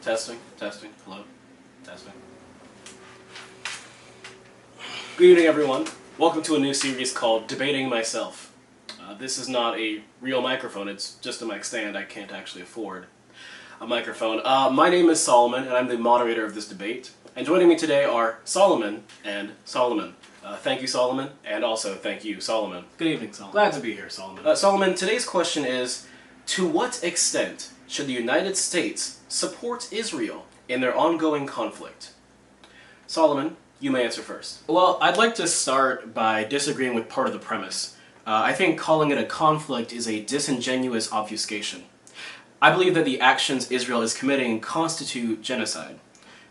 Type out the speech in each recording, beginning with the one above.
Testing, testing, hello, testing. Good evening, everyone. Welcome to a new series called Debating Myself. This is not a real microphone, it's just a mic stand. I can't actually afford a microphone. My name is Solomon, and I'm the moderator of this debate. And joining me today are Solomon and Solomon. Thank you, Solomon, and also thank you, Solomon. Good evening, Solomon. Glad to be here, Solomon. Solomon, today's question is, to what extent should the United States support Israel in their ongoing conflict? Solomon, you may answer first. Well, I'd like to start by disagreeing with part of the premise. I think calling it a conflict is a disingenuous obfuscation. I believe that the actions Israel is committing constitute genocide.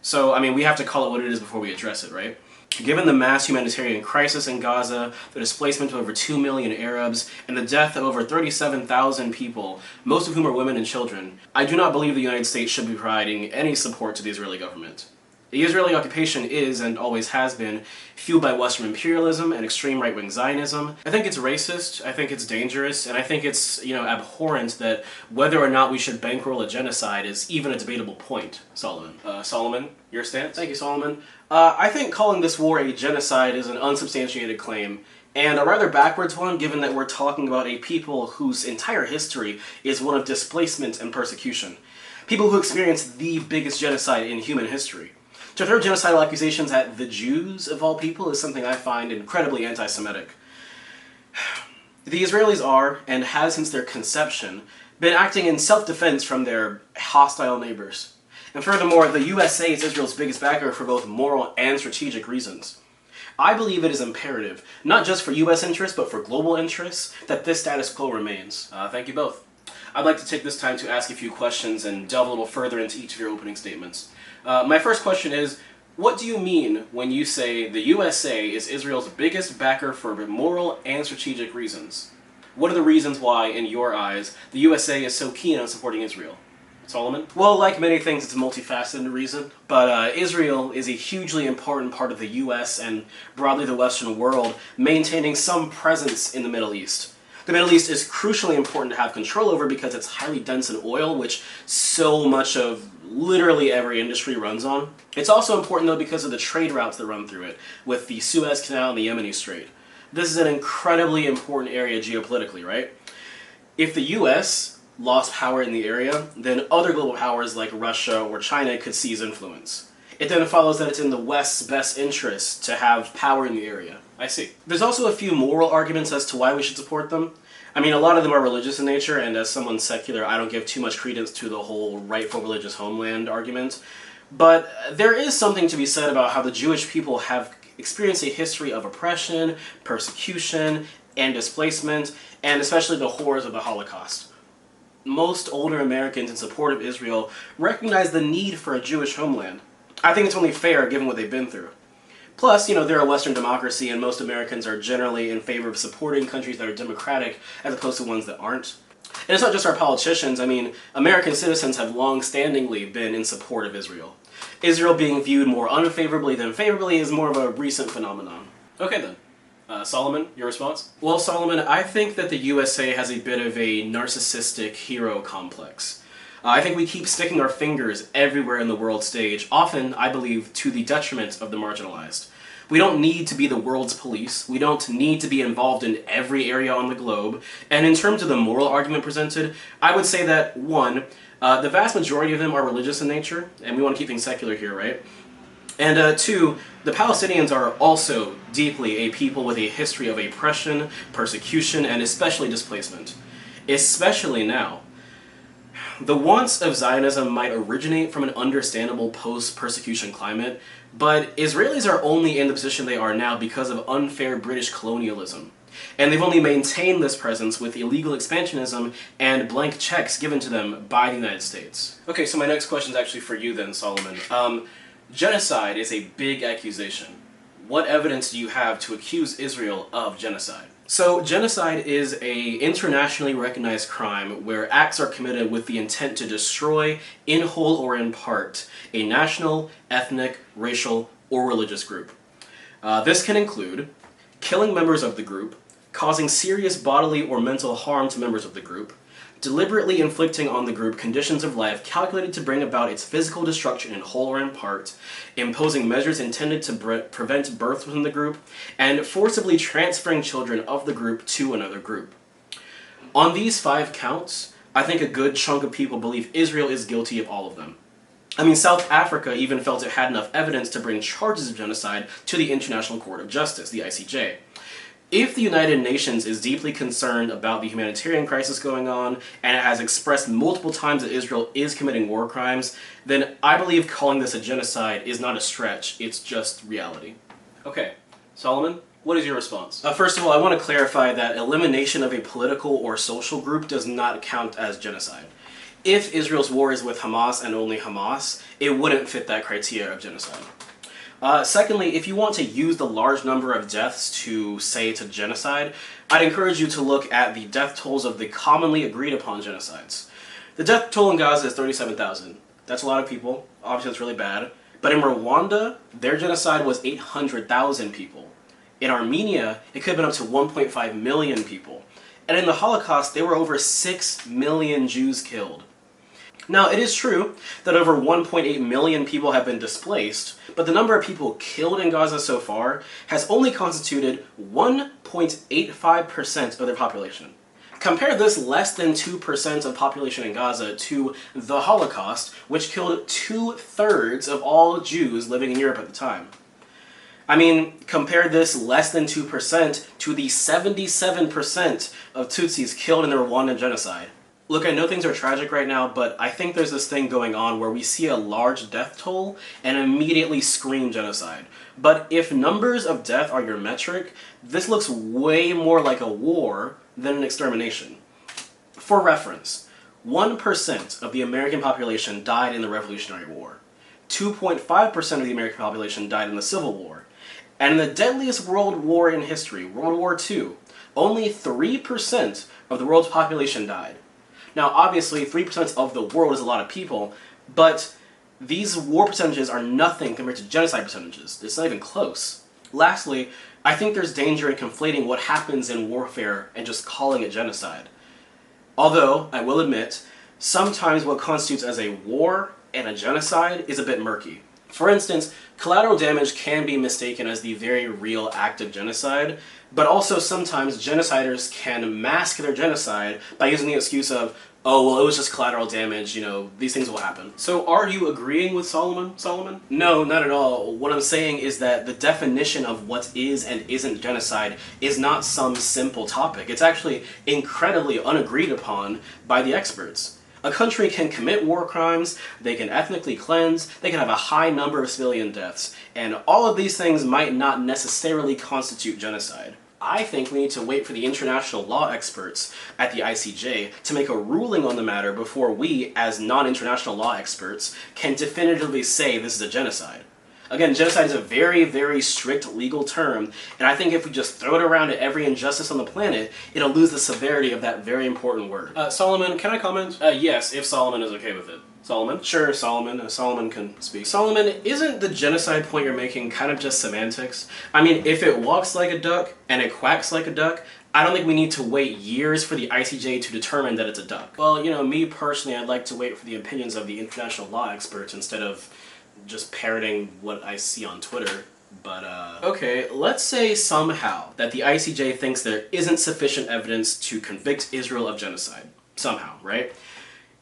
So, I mean, we have to call it what it is before we address it, right? Given the mass humanitarian crisis in Gaza, the displacement of over 2 million Arabs, and the death of over 37,000 people, most of whom are women and children, I do not believe the United States should be providing any support to the Israeli government. The Israeli occupation is, and always has been, fueled by Western imperialism and extreme right-wing Zionism. I think it's racist, I think it's dangerous, and I think it's, abhorrent that whether or not we should bankroll a genocide is even a debatable point, Solomon. Solomon, your stance? Thank you, Solomon. I think calling this war a genocide is an unsubstantiated claim, and a rather backwards one given that we're talking about a people whose entire history is one of displacement and persecution. People who experienced the biggest genocide in human history. To throw genocidal accusations at the Jews, of all people, is something I find incredibly anti-Semitic. The Israelis are, and has since their conception, been acting in self-defense from their hostile neighbors. And furthermore, the USA is Israel's biggest backer for both moral and strategic reasons. I believe it is imperative, not just for US interests, but for global interests, that this status quo remains. Thank you both. I'd like to take this time to ask a few questions and delve a little further into each of your opening statements. My first question is, what do you mean when you say the USA is Israel's biggest backer for moral and strategic reasons? What are the reasons why, in your eyes, the USA is so keen on supporting Israel? Solomon? Well, like many things, it's a multifaceted reason, but Israel is a hugely important part of the US and broadly the Western world, maintaining some presence in the Middle East. The Middle East is crucially important to have control over because it's highly dense in oil, which so much of literally every industry runs on. It's also important, though, because of the trade routes that run through it, with the Suez Canal and the Yemeni Strait. This is an incredibly important area geopolitically, right? If the US lost power in the area, then other global powers like Russia or China could seize influence. It then follows that it's in the West's best interest to have power in the area. I see. There's also a few moral arguments as to why we should support them. I mean, a lot of them are religious in nature, and as someone secular, I don't give too much credence to the whole rightful religious homeland argument. But there is something to be said about how the Jewish people have experienced a history of oppression, persecution, and displacement, and especially the horrors of the Holocaust. Most older Americans in support of Israel recognize the need for a Jewish homeland. I think it's only fair given what they've been through. Plus, they're a Western democracy and most Americans are generally in favor of supporting countries that are democratic as opposed to ones that aren't. And it's not just our politicians. I mean, American citizens have long-standingly been in support of Israel. Israel being viewed more unfavorably than favorably is more of a recent phenomenon. Okay then. Solomon, your response? Well, Solomon, I think that the USA has a bit of a narcissistic hero complex. I think we keep sticking our fingers everywhere in the world stage, often, I believe, to the detriment of the marginalized. We don't need to be the world's police, we don't need to be involved in every area on the globe, and in terms of the moral argument presented, I would say that, one, the vast majority of them are religious in nature, and we want to keep things secular here, right? And two, the Palestinians are also deeply a people with a history of oppression, persecution, and especially displacement. Especially now. The wants of Zionism might originate from an understandable post-persecution climate, but Israelis are only in the position they are now because of unfair British colonialism. And they've only maintained this presence with illegal expansionism and blank checks given to them by the United States. Okay, so my next question is actually for you then, Solomon. Genocide is a big accusation. What evidence do you have to accuse Israel of genocide? So, genocide is an internationally recognized crime where acts are committed with the intent to destroy, in whole or in part, a national, ethnic, racial, or religious group. This can include killing members of the group, causing serious bodily or mental harm to members of the group, deliberately inflicting on the group conditions of life calculated to bring about its physical destruction in whole or in part, imposing measures intended to prevent births within the group, and forcibly transferring children of the group to another group. On these 5 counts, I think a good chunk of people believe Israel is guilty of all of them. I mean, South Africa even felt it had enough evidence to bring charges of genocide to the International Court of Justice, the ICJ. If the United Nations is deeply concerned about the humanitarian crisis going on, and it has expressed multiple times that Israel is committing war crimes, then I believe calling this a genocide is not a stretch, it's just reality. Okay, Solomon, what is your response? First of all, I want to clarify that elimination of a political or social group does not count as genocide. If Israel's war is with Hamas and only Hamas, it wouldn't fit that criteria of genocide. Secondly, if you want to use the large number of deaths to say it's a genocide, I'd encourage you to look at the death tolls of the commonly agreed upon genocides. The death toll in Gaza is 37,000. That's a lot of people. Obviously, that's really bad. But in Rwanda, their genocide was 800,000 people. In Armenia, it could have been up to 1.5 million people. And in the Holocaust, there were over 6 million Jews killed. Now, it is true that over 1.8 million people have been displaced, but the number of people killed in Gaza so far has only constituted 1.85% of their population. Compare this less than 2% of population in Gaza to the Holocaust, which killed 2/3 of all Jews living in Europe at the time. I mean, compare this less than 2% to the 77% of Tutsis killed in the Rwandan genocide. Look, I know things are tragic right now, but I think there's this thing going on where we see a large death toll and immediately scream genocide. But if numbers of death are your metric, this looks way more like a war than an extermination. For reference, 1% of the American population died in the Revolutionary War. 2.5% of the American population died in the Civil War. And in the deadliest world war in history, World War II, only 3% of the world's population died. Now, obviously, 3% of the world is a lot of people, but these war percentages are nothing compared to genocide percentages. It's not even close. Lastly, I think there's danger in conflating what happens in warfare and just calling it genocide. Although, I will admit, sometimes what constitutes as a war and a genocide is a bit murky. For instance, collateral damage can be mistaken as the very real act of genocide, but also sometimes genociders can mask their genocide by using the excuse of, oh, well, it was just collateral damage, you know, these things will happen. So are you agreeing with Solomon? No, not at all. What I'm saying is that the definition of what is and isn't genocide is not some simple topic. It's actually incredibly unagreed upon by the experts. A country can commit war crimes, they can ethnically cleanse, they can have a high number of civilian deaths, and all of these things might not necessarily constitute genocide. I think we need to wait for the international law experts at the ICJ to make a ruling on the matter before we, as non-international law experts, can definitively say this is a genocide. Again, genocide is a very, very strict legal term, and I think if we just throw it around at every injustice on the planet, it'll lose the severity of that very important word. Solomon, can I comment? Yes, if Solomon is okay with it. Solomon? Sure, Solomon. Solomon can speak. Solomon, isn't the genocide point you're making kind of just semantics? I mean, if it walks like a duck and it quacks like a duck, I don't think we need to wait years for the ICJ to determine that it's a duck. Well, you know, me personally, I'd like to wait for the opinions of the international law experts instead of just parroting what I see on Twitter. But, okay, let's say somehow that the ICJ thinks there isn't sufficient evidence to convict Israel of genocide. Somehow, right?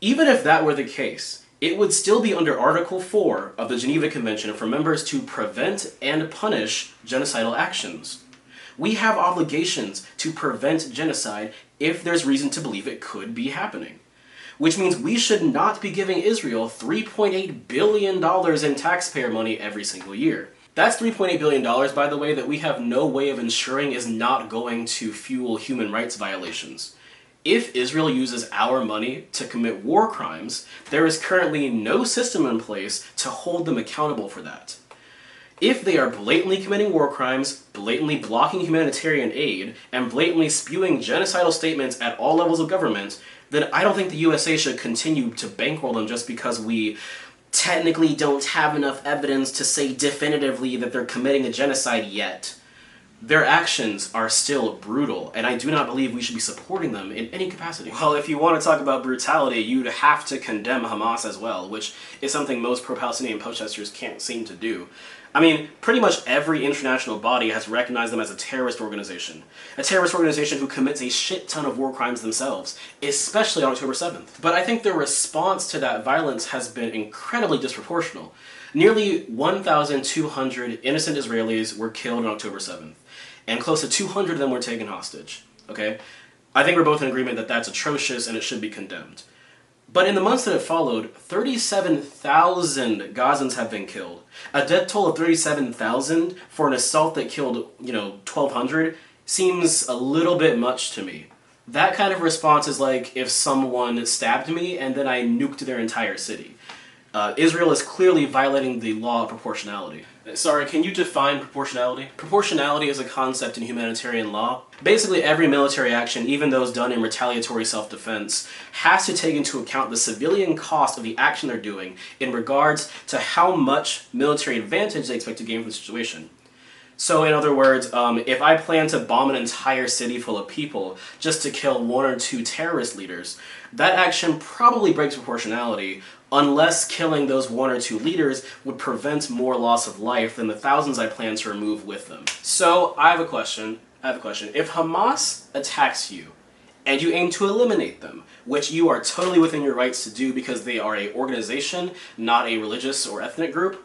Even if that were the case, it would still be under Article 4 of the Geneva Convention for members to prevent and punish genocidal actions. We have obligations to prevent genocide if there's reason to believe it could be happening. Which means we should not be giving Israel $3.8 billion in taxpayer money every single year. That's $3.8 billion, by the way, that we have no way of ensuring is not going to fuel human rights violations. If Israel uses our money to commit war crimes, there is currently no system in place to hold them accountable for that. If they are blatantly committing war crimes, blatantly blocking humanitarian aid, and blatantly spewing genocidal statements at all levels of government, then I don't think the USA should continue to bankroll them just because we technically don't have enough evidence to say definitively that they're committing a genocide yet. their actions are still brutal, and I do not believe we should be supporting them in any capacity. Well, if you want to talk about brutality, you'd have to condemn Hamas as well, which is something most pro-Palestinian protesters can't seem to do. I mean, pretty much every international body has recognized them as a terrorist organization who commits a shit ton of war crimes themselves, especially on October 7th. But I think their response to that violence has been incredibly disproportional. Nearly 1,200 innocent Israelis were killed on October 7th, and close to 200 of them were taken hostage, okay? I think we're both in agreement that that's atrocious and it should be condemned. But in the months that have followed, 37,000 Gazans have been killed. A death toll of 37,000 for an assault that killed, 1,200 seems a little bit much to me. That kind of response is like if someone stabbed me and then I nuked their entire city. Israel is clearly violating the law of proportionality. Sorry, can you define proportionality? Proportionality is a concept in humanitarian law. Basically, every military action, even those done in retaliatory self-defense, has to take into account the civilian cost of the action they're doing in regards to how much military advantage they expect to gain from the situation. So, in other words, if I plan to bomb an entire city full of people just to kill one or two terrorist leaders, that action probably breaks proportionality, unless killing those one or two leaders would prevent more loss of life than the thousands I plan to remove with them. So, I have a question. If Hamas attacks you, and you aim to eliminate them, which you are totally within your rights to do because they are an organization, not a religious or ethnic group,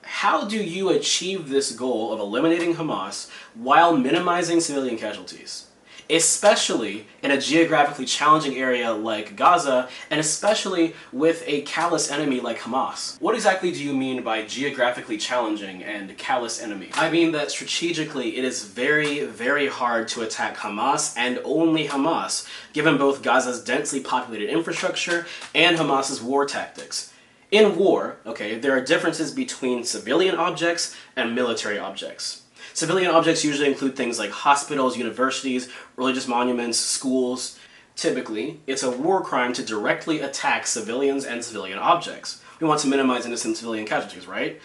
how do you achieve this goal of eliminating Hamas while minimizing civilian casualties? Especially in a geographically challenging area like Gaza, and especially with a callous enemy like Hamas. What exactly do you mean by geographically challenging and callous enemy? I mean that strategically it is very, very hard to attack Hamas and only Hamas, given both Gaza's densely populated infrastructure and Hamas's war tactics. In war, okay, there are differences between civilian objects and military objects. Civilian objects usually include things like hospitals, universities, religious monuments, schools. Typically, it's a war crime to directly attack civilians and civilian objects. We want to minimize innocent civilian casualties, right?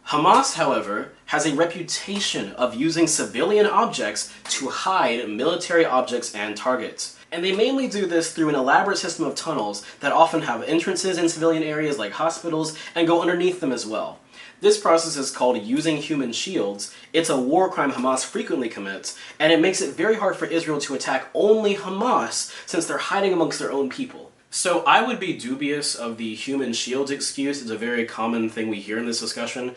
Hamas, however, has a reputation of using civilian objects to hide military objects and targets. And they mainly do this through an elaborate system of tunnels that often have entrances in civilian areas like hospitals and go underneath them as well. This process is called using human shields. It's a war crime Hamas frequently commits, and it makes it very hard for Israel to attack only Hamas since they're hiding amongst their own people. So I would be dubious of the human shields excuse. It's a very common thing we hear in this discussion.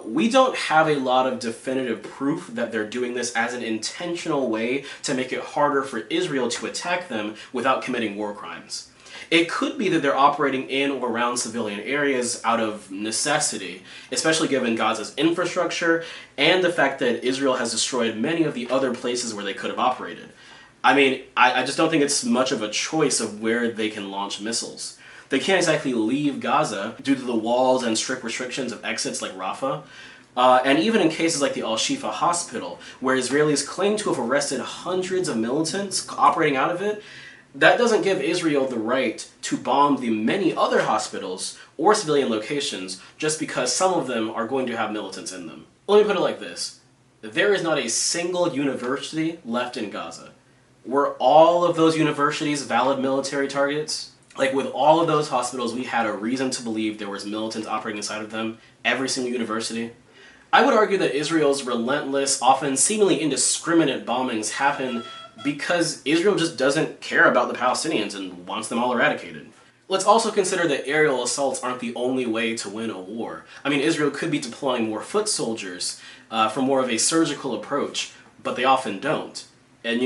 We don't have a lot of definitive proof that they're doing this as an intentional way to make it harder for Israel to attack them without committing war crimes. It could be that they're operating in or around civilian areas out of necessity, especially given Gaza's infrastructure and the fact that Israel has destroyed many of the other places where they could have operated. I mean, I just don't think it's much of a choice of where they can launch missiles. They can't exactly leave Gaza due to the walls and strict restrictions of exits like Rafah. And even in cases like the Al-Shifa hospital, where Israelis claim to have arrested hundreds of militants operating out of it, that doesn't give Israel the right to bomb the many other hospitals or civilian locations just because some of them are going to have militants in them. Let me put it like this. There is not a single university left in Gaza. Were all of those universities valid military targets? Like with all of those hospitals, we had a reason to believe there was militants operating inside of them, every single university. I would argue that Israel's relentless, often seemingly indiscriminate bombings happen because Israel just doesn't care about the Palestinians and wants them all eradicated. Let's also consider that aerial assaults aren't the only way to win a war. I mean, Israel could be deploying more foot soldiers for more of a surgical approach, but they often don't. And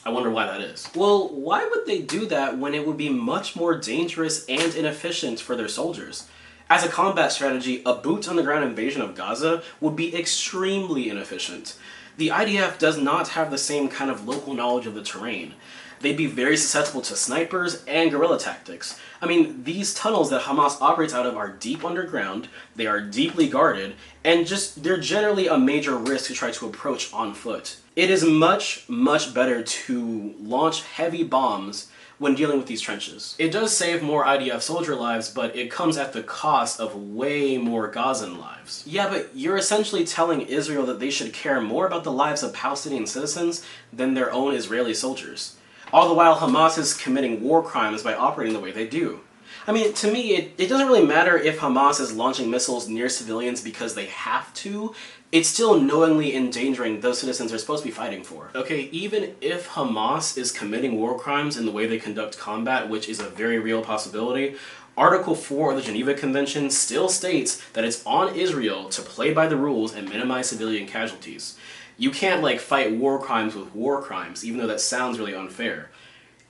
I wonder why that is. Well, why would they do that when it would be much more dangerous and inefficient for their soldiers? As a combat strategy, a boots-on-the-ground invasion of Gaza would be extremely inefficient. The IDF does not have the same kind of local knowledge of the terrain. They'd be very susceptible to snipers and guerrilla tactics. I mean, these tunnels that Hamas operates out of are deep underground, they are deeply guarded, and they're generally a major risk to try to approach on foot. It is much, much better to launch heavy bombs when dealing with these trenches. It does save more IDF soldier lives, but it comes at the cost of way more Gazan lives. Yeah, but you're essentially telling Israel that they should care more about the lives of Palestinian citizens than their own Israeli soldiers. All the while Hamas is committing war crimes by operating the way they do. I mean, to me, it doesn't really matter if Hamas is launching missiles near civilians because they have to. It's still knowingly endangering those citizens they're supposed to be fighting for. Okay, even if Hamas is committing war crimes in the way they conduct combat, which is a very real possibility, Article 4 of the Geneva Convention still states that it's on Israel to play by the rules and minimize civilian casualties. You can't, like, fight war crimes with war crimes, even though that sounds really unfair.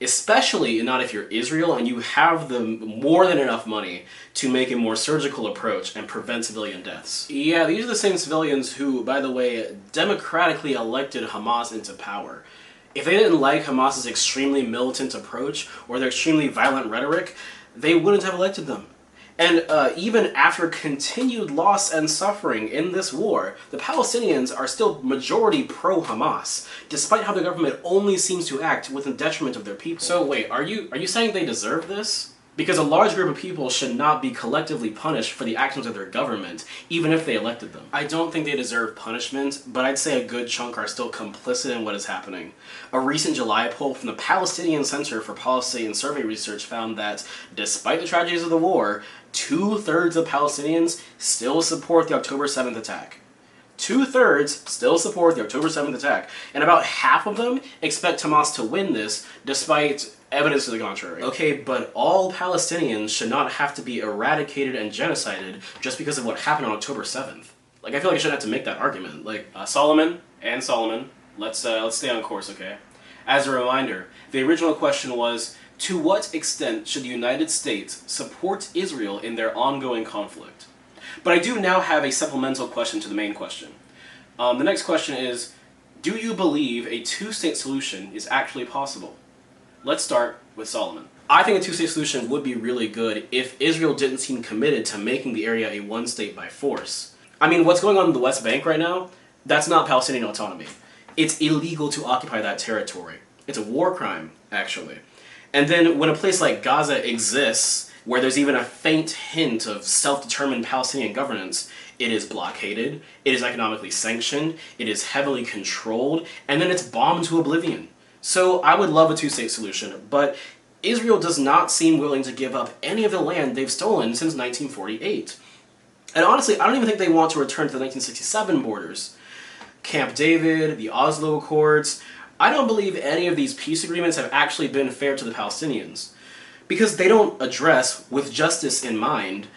Especially not if you're Israel and you have the more than enough money to make a more surgical approach and prevent civilian deaths. Yeah, these are the same civilians who, by the way, democratically elected Hamas into power. If they didn't like Hamas's extremely militant approach or their extremely violent rhetoric, they wouldn't have elected them. And even after continued loss and suffering in this war, the Palestinians are still majority pro-Hamas, despite how the government only seems to act with the detriment of their people. So wait, are you saying they deserve this? Because a large group of people should not be collectively punished for the actions of their government, even if they elected them. I don't think they deserve punishment, but I'd say a good chunk are still complicit in what is happening. A recent July poll from the Palestinian Center for Policy and Survey Research found that, despite the tragedies of the war, 2/3 of Palestinians still support the October 7th attack. 2/3 still support the October 7th attack, and about half of them expect Hamas to win this, despite evidence to the contrary. Okay, but all Palestinians should not have to be eradicated and genocided just because of what happened on October 7th. Like, I feel like I shouldn't have to make that argument. Like, Solomon, let's stay on course, okay? As a reminder, the original question was, to what extent should the United States support Israel in their ongoing conflict? But I do now have a supplemental question to the main question. The next question is, do you believe a two-state solution is actually possible? Let's start with Solomon. I think a two-state solution would be really good if Israel didn't seem committed to making the area a one-state by force. I mean, what's going on in the West Bank right now, that's not Palestinian autonomy. It's illegal to occupy that territory. It's a war crime, actually. And then when a place like Gaza exists, where there's even a faint hint of self-determined Palestinian governance, it is blockaded, it is economically sanctioned, it is heavily controlled, and then it's bombed to oblivion. So I would love a two-state solution, but Israel does not seem willing to give up any of the land they've stolen since 1948. And honestly, I don't even think they want to return to the 1967 borders. Camp David, the Oslo Accords, I don't believe any of these peace agreements have actually been fair to the Palestinians, because they don't address, with justice in mind,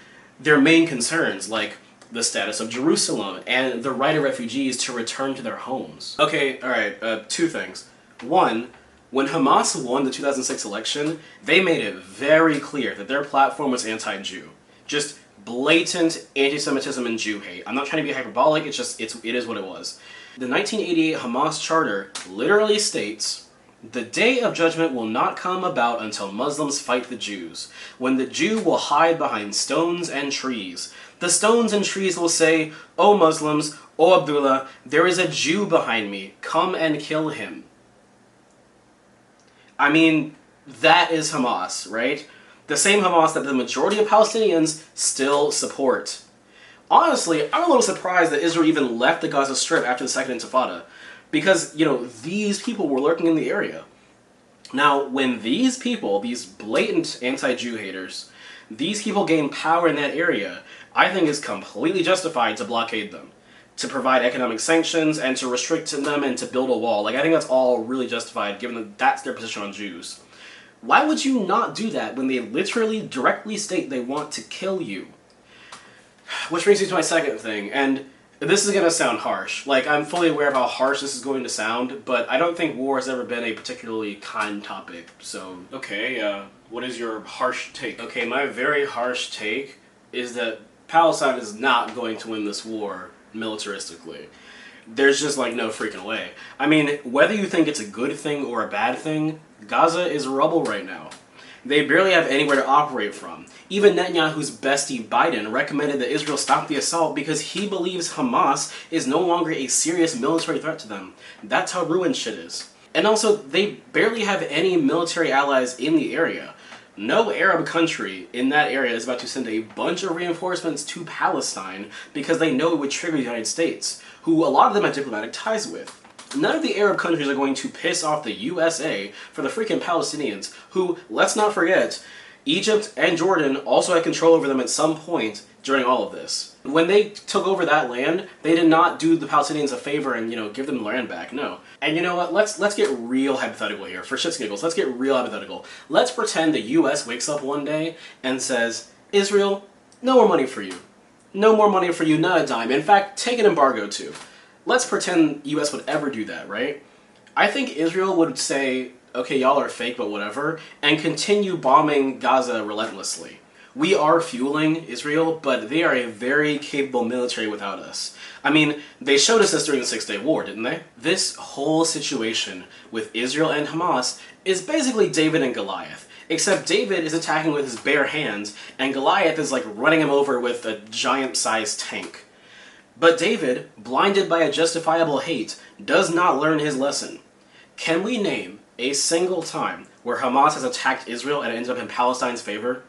their main concerns, like the status of Jerusalem and the right of refugees to return to their homes. Okay, alright, two things. One, when Hamas won the 2006 election, they made it very clear that their platform was anti-Jew. Just blatant anti-Semitism and Jew hate. I'm not trying to be hyperbolic, it is what it was. The 1988 Hamas Charter literally states, "The day of judgment will not come about until Muslims fight the Jews, when the Jew will hide behind stones and trees. The stones and trees will say, 'O Muslims, O Abdullah, there is a Jew behind me, come and kill him.'" I mean, that is Hamas, right? The same Hamas that the majority of Palestinians still support. Honestly, I'm a little surprised that Israel even left the Gaza Strip after the Second Intifada, because, you know, these people were lurking in the area. Now, when these people, these blatant anti-Jew haters, these people gain power in that area, I think it's completely justified to blockade them, to provide economic sanctions, and to restrict them, and to build a wall. Like, I think that's all really justified, given that that's their position on Jews. Why would you not do that when they literally directly state they want to kill you? Which brings me to my second thing, and this is going to sound harsh. Like, I'm fully aware of how harsh this is going to sound, but I don't think war has ever been a particularly kind topic, so... Okay, what is your harsh take? Okay, my very harsh take is that Palestine is not going to win this war militaristically. There's just, like, no freaking way. I mean, whether you think it's a good thing or a bad thing, Gaza is rubble right now. They barely have anywhere to operate from. Even Netanyahu's bestie Biden recommended that Israel stop the assault because he believes Hamas is no longer a serious military threat to them. That's how ruined shit is. And also, they barely have any military allies in the area. No Arab country in that area is about to send a bunch of reinforcements to Palestine because they know it would trigger the United States, who a lot of them have diplomatic ties with. None of the Arab countries are going to piss off the USA for the freaking Palestinians, who, let's not forget, Egypt and Jordan also had control over them at some point during all of this. When they took over that land, they did not do the Palestinians a favor and, give them the land back, no. And you know what, let's get real hypothetical here, for shits and giggles, let's get real hypothetical. Let's pretend the US wakes up one day and says, Israel, no more money for you. No more money for you, not a dime. In fact, take an embargo too. Let's pretend US would ever do that, right? I think Israel would say, okay, y'all are fake, but whatever, and continue bombing Gaza relentlessly. We are fueling Israel, but they are a very capable military without us. I mean, they showed us this during the Six-Day War, didn't they? This whole situation with Israel and Hamas is basically David and Goliath, except David is attacking with his bare hands, and Goliath is like running him over with a giant-sized tank. But David, blinded by a justifiable hate, does not learn his lesson. Can we name a single time where Hamas has attacked Israel and ended up in Palestine's favor?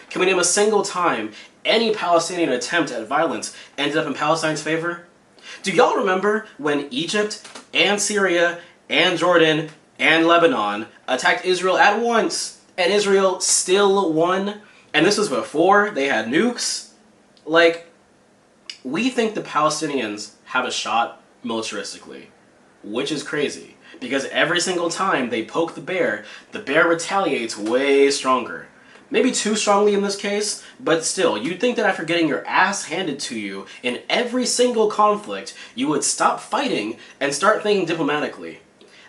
Can we name a single time any Palestinian attempt at violence ended up in Palestine's favor? Do y'all remember when Egypt and Syria and Jordan and Lebanon attacked Israel at once and Israel still won? And this was before they had nukes? Like, we think the Palestinians have a shot militaristically, which is crazy, because every single time they poke the bear retaliates way stronger. Maybe too strongly in this case, but still, you'd think that after getting your ass handed to you in every single conflict, you would stop fighting and start thinking diplomatically.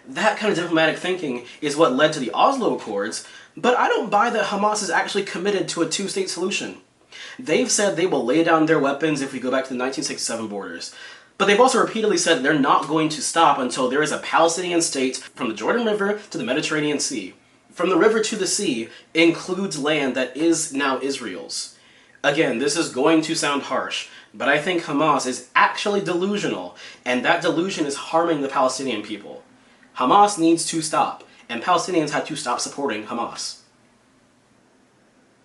That kind of diplomatic thinking is what led to the Oslo Accords, but I don't buy that Hamas is actually committed to a two-state solution. They've said they will lay down their weapons if we go back to the 1967 borders. But they've also repeatedly said they're not going to stop until there is a Palestinian state from the Jordan River to the Mediterranean Sea. From the river to the sea includes land that is now Israel's. Again, this is going to sound harsh, but I think Hamas is actually delusional, and that delusion is harming the Palestinian people. Hamas needs to stop, and Palestinians have to stop supporting Hamas.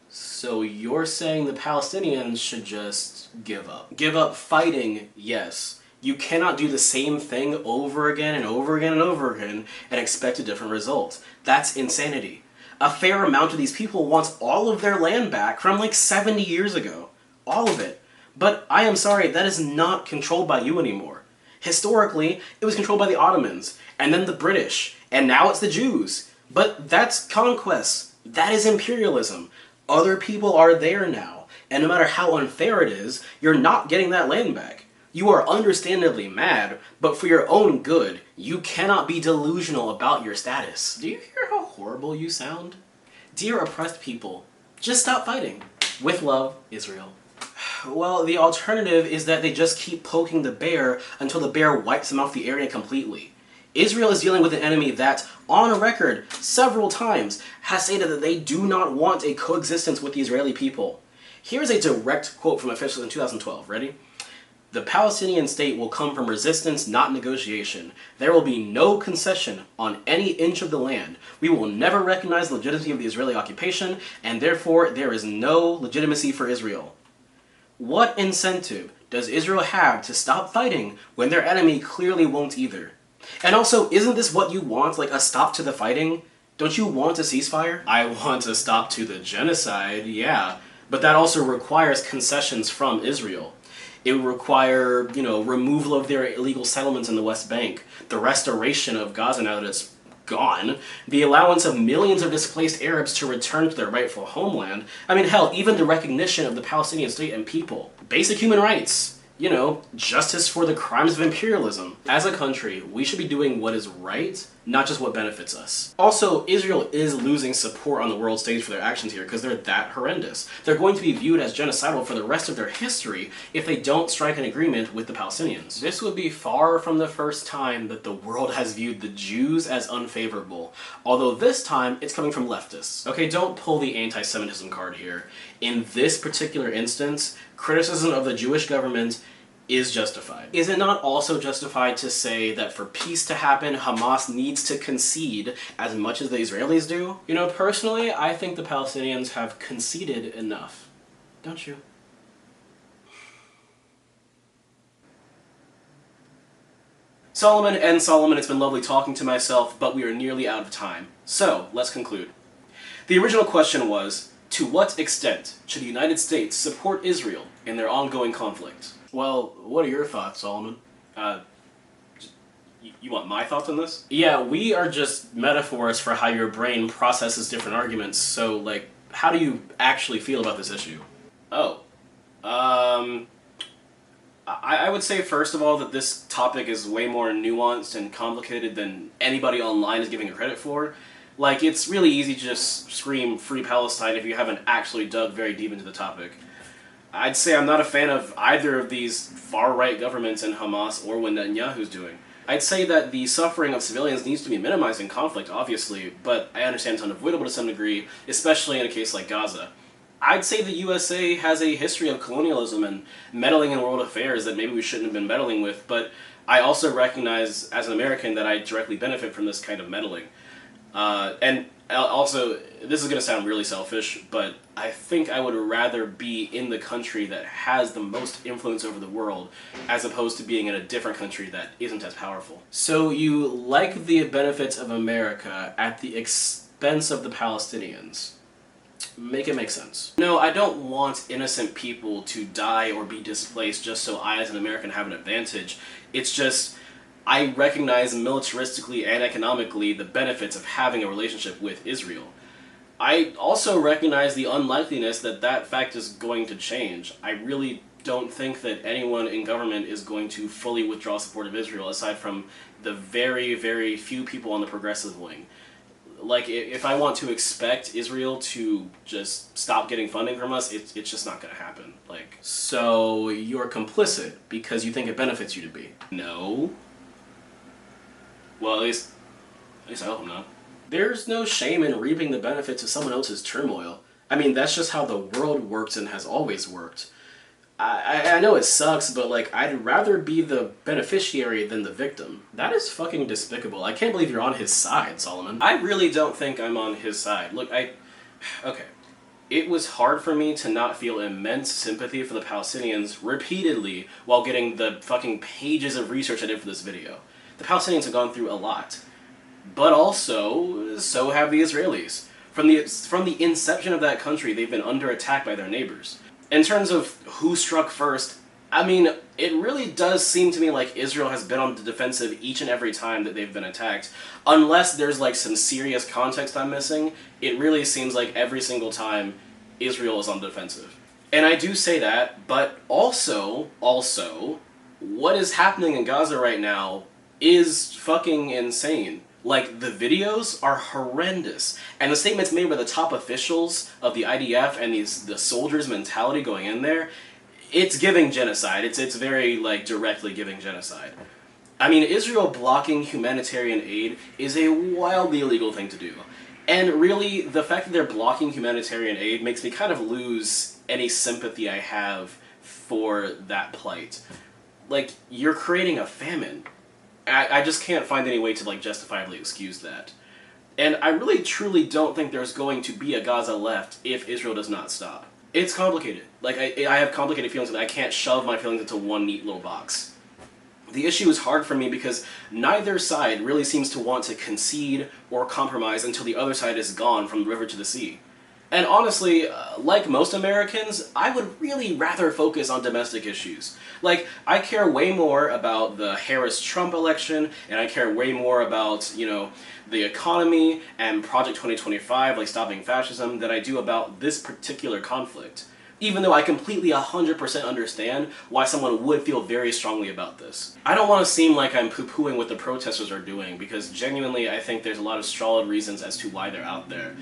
So you're saying the Palestinians should just give up? Give up fighting, yes. You cannot do the same thing over again and over again and over again and expect a different result. That's insanity. A fair amount of these people wants all of their land back from like 70 years ago. All of it. But I am sorry, that is not controlled by you anymore. Historically, it was controlled by the Ottomans, and then the British, and now it's the Jews. But that's conquest. That is imperialism. Other people are there now, and no matter how unfair it is, you're not getting that land back. You are understandably mad, but for your own good, you cannot be delusional about your status. Do you hear how horrible you sound? Dear oppressed people, just stop fighting. With love, Israel. Well, the alternative is that they just keep poking the bear until the bear wipes them off the area completely. Israel is dealing with an enemy that, on record, several times, has stated that they do not want a coexistence with the Israeli people. Here's a direct quote from officials in 2012. Ready? The Palestinian state will come from resistance, not negotiation. There will be no concession on any inch of the land. We will never recognize the legitimacy of the Israeli occupation, and therefore there is no legitimacy for Israel. What incentive does Israel have to stop fighting when their enemy clearly won't either? And also, isn't this what you want, like a stop to the fighting? Don't you want a ceasefire? I want a stop to the genocide, yeah, but that also requires concessions from Israel. It would require, removal of their illegal settlements in the West Bank, the restoration of Gaza now that it's gone, the allowance of millions of displaced Arabs to return to their rightful homeland. I mean, hell, even the recognition of the Palestinian state and people. Basic human rights. Justice for the crimes of imperialism. As a country, we should be doing what is right, not just what benefits us. Also, Israel is losing support on the world stage for their actions here because they're that horrendous. They're going to be viewed as genocidal for the rest of their history if they don't strike an agreement with the Palestinians. This would be far from the first time that the world has viewed the Jews as unfavorable, although this time it's coming from leftists. Okay, don't pull the anti-Semitism card here. In this particular instance, criticism of the Jewish government is justified. Is it not also justified to say that for peace to happen, Hamas needs to concede as much as the Israelis do? You know, personally, I think the Palestinians have conceded enough. Don't you? Solomon, it's been lovely talking to myself, but we are nearly out of time. So, let's conclude. The original question was, to what extent should the United States support Israel in their ongoing conflict? Well, what are your thoughts, Solomon? You want my thoughts on this? Yeah, we are just metaphors for how your brain processes different arguments, so, like, how do you actually feel about this issue? Oh. I would say, first of all, that this topic is way more nuanced and complicated than anybody online is giving it credit for. Like, it's really easy to just scream Free Palestine if you haven't actually dug very deep into the topic. I'd say I'm not a fan of either of these far-right governments in Hamas or what Netanyahu's doing. I'd say that the suffering of civilians needs to be minimized in conflict, obviously, but I understand it's unavoidable to some degree, especially in a case like Gaza. I'd say the USA has a history of colonialism and meddling in world affairs that maybe we shouldn't have been meddling with, but I also recognize as an American that I directly benefit from this kind of meddling. And also, this is going to sound really selfish, but I think I would rather be in the country that has the most influence over the world as opposed to being in a different country that isn't as powerful. So you like the benefits of America at the expense of the Palestinians. Make it make sense. No, I don't want innocent people to die or be displaced just so I as an American have an advantage. It's just, I recognize militaristically and economically the benefits of having a relationship with Israel. I also recognize the unlikeliness that that fact is going to change. I really don't think that anyone in government is going to fully withdraw support of Israel aside from the very, very few people on the progressive wing. Like, if I want to expect Israel to just stop getting funding from us, it's just not going to happen. Like, so you're complicit because you think it benefits you to be? No. Well, at least I hope I'm not. There's no shame in reaping the benefits of someone else's turmoil. I mean, that's just how the world works and has always worked. I know it sucks, but, like, I'd rather be the beneficiary than the victim. That is fucking despicable. I can't believe you're on his side, Solomon. I really don't think I'm on his side. Look, okay. It was hard for me to not feel immense sympathy for the Palestinians repeatedly while getting the fucking pages of research I did for this video. The Palestinians have gone through a lot. But also, so have the Israelis. From the inception of that country, they've been under attack by their neighbors. In terms of who struck first, I mean, it really does seem to me like Israel has been on the defensive each and every time that they've been attacked. Unless there's, like, some serious context I'm missing, it really seems like every single time Israel is on the defensive. And I do say that, but also, what is happening in Gaza right now is fucking insane. Like, the videos are horrendous, and the statements made by the top officials of the IDF and the soldiers' mentality going in there, it's giving genocide. It's very, like, directly giving genocide. I mean, Israel blocking humanitarian aid is a wildly illegal thing to do. And really, the fact that they're blocking humanitarian aid makes me kind of lose any sympathy I have for that plight. Like, you're creating a famine. I just can't find any way to, like, justifiably excuse that. And I really truly don't think there's going to be a Gaza left if Israel does not stop. It's complicated. Like, I have complicated feelings and I can't shove my feelings into one neat little box. The issue is hard for me because neither side really seems to want to concede or compromise until the other side is gone from the river to the sea. And honestly, like most Americans, I would really rather focus on domestic issues. Like, I care way more about the Harris-Trump election, and I care way more about, you know, the economy and Project 2025, like stopping fascism, than I do about this particular conflict. even though I completely 100% understand why someone would feel very strongly about this. I don't want to seem like I'm poo-pooing what the protesters are doing, because genuinely I think there's a lot of solid reasons as to why they're out there.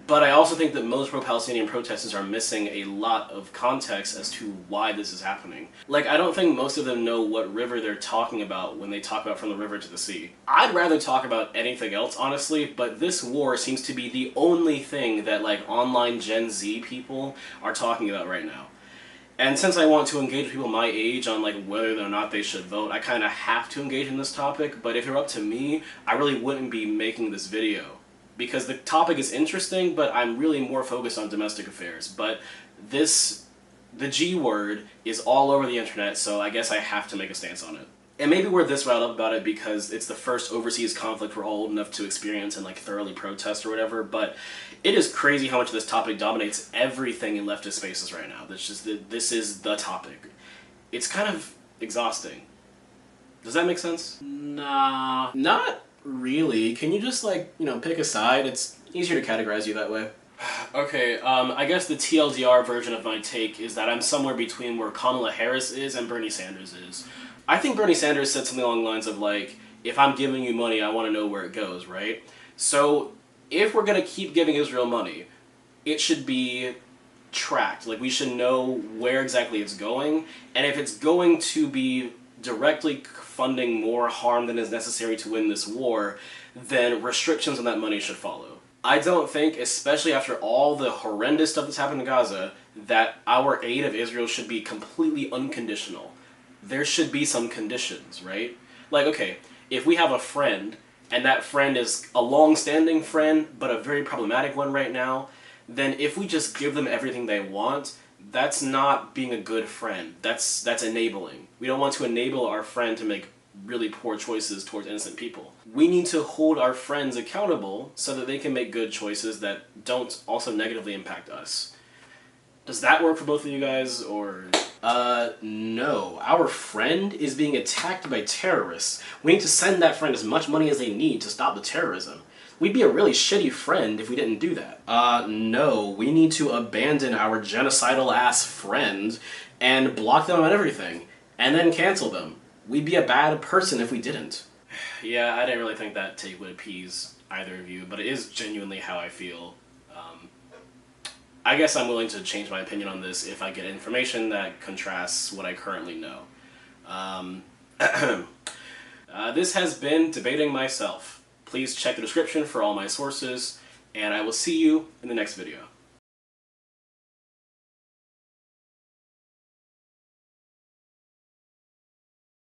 But I also think that most pro-Palestinian protesters are missing a lot of context as to why this is happening. Like, I don't think most of them know what river they're talking about when they talk about from the river to the sea. I'd rather talk about anything else, honestly, but this war seems to be the only thing that, like, online Gen Z people are talking about right now. And since I want to engage with people my age on, like, whether or not they should vote, I kind of have to engage in this topic, but if it were up to me, I really wouldn't be making this video. Because the topic is interesting, but I'm really more focused on domestic affairs. But the G word is all over the internet, so I guess I have to make a stance on it. And maybe we're this riled up about it because it's the first overseas conflict we're all old enough to experience and, like, thoroughly protest or whatever, but it is crazy how much this topic dominates everything in leftist spaces right now. This is the topic. It's kind of exhausting. Does that make sense? Nah, not really. Can you just, like, you know, pick a side? It's easier to categorize you that way. Okay, I guess the TLDR version of my take is that I'm somewhere between where Kamala Harris is and Bernie Sanders is. I think Bernie Sanders said something along the lines of, like, if I'm giving you money, I want to know where it goes, right? So, if we're going to keep giving Israel money, it should be tracked. Like, we should know where exactly it's going, and if it's going to be directly funding more harm than is necessary to win this war, then restrictions on that money should follow. I don't think, especially after all the horrendous stuff that's happened in Gaza, that our aid of Israel should be completely unconditional. There should be some conditions, right? Like, okay, if we have a friend, and that friend is a long-standing friend, but a very problematic one right now, then if we just give them everything they want, that's not being a good friend. That's enabling. We don't want to enable our friend to make really poor choices towards innocent people. We need to hold our friends accountable so that they can make good choices that don't also negatively impact us. Does that work for both of you guys, or...? No. Our friend is being attacked by terrorists. We need to send that friend as much money as they need to stop the terrorism. We'd be a really shitty friend if we didn't do that. No. We need to abandon our genocidal-ass friend and block them on everything, and then cancel them. We'd be a bad person if we didn't. Yeah, I didn't really think that take would appease either of you, but it is genuinely how I feel. I guess I'm willing to change my opinion on this if I get information that contrasts what I currently know. This has been Debating Myself. Please check the description for all my sources, and I will see you in the next video.